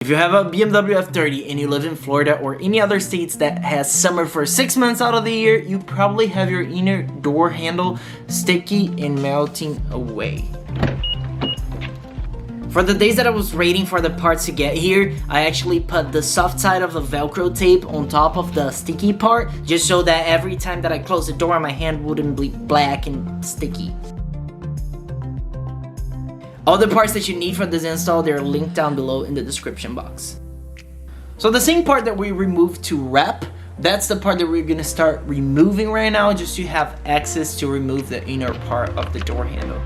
If you have a BMW F30 and you live in Florida or any other states that has summer for 6 months out of the year, you probably have your inner door handle sticky and melting away. For the days that I was waiting for the parts to get here, I actually put the soft side of the Velcro tape on top of the sticky part, just so that every time that I close the door, my hand wouldn't be black and sticky. All the parts that you need for this install, they're linked down below in the description box. So the same part that we removed to wrap, that's the part that we're gonna start removing right now, just to have access to remove the inner part of the door handle.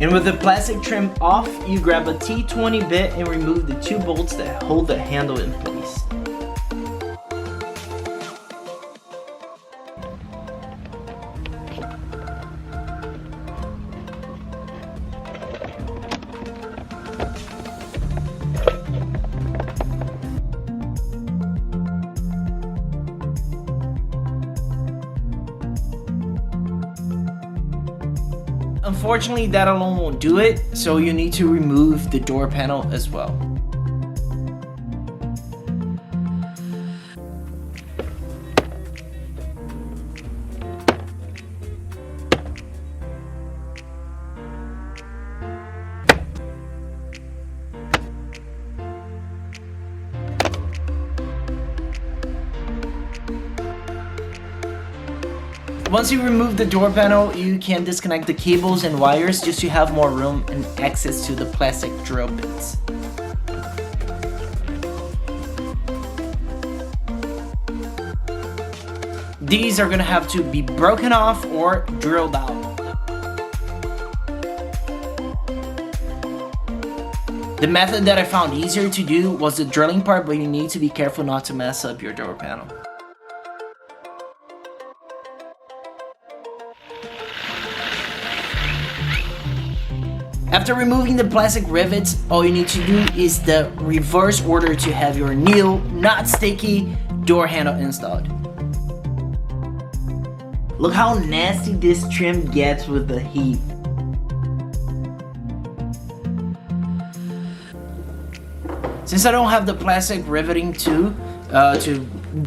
And with the plastic trim off, you grab a T20 bit and remove the 2 bolts that hold the handle in place. Unfortunately, that alone won't do it, so you need to remove the door panel as well. Once you remove the door panel, you can disconnect the cables and wires just to have more room and access to the plastic drill bits. These are gonna have to be broken off or drilled out. The method that I found easier to do was the drilling part, but you need to be careful not to mess up your door panel. After removing the plastic rivets, all you need to do is the reverse order to have your new, not sticky, door handle installed. Look how nasty this trim gets with the heat. Since I don't have the plastic riveting to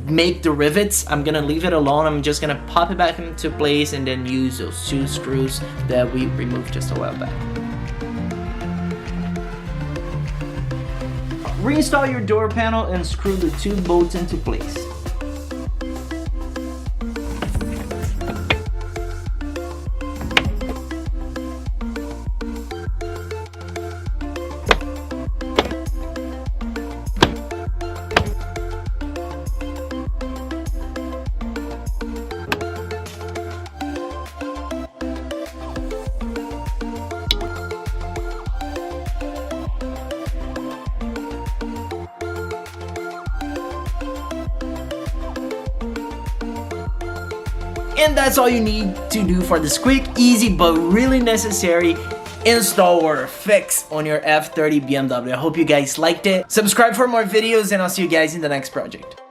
make the rivets, I'm gonna leave it alone. I'm just gonna pop it back into place and then use those 2 screws that we removed just a while back. Reinstall your door panel and screw the 2 bolts into place. And that's all you need to do for this quick, easy, but really necessary install or fix on your F30 BMW. I hope you guys liked it. Subscribe for more videos and I'll see you guys in the next project.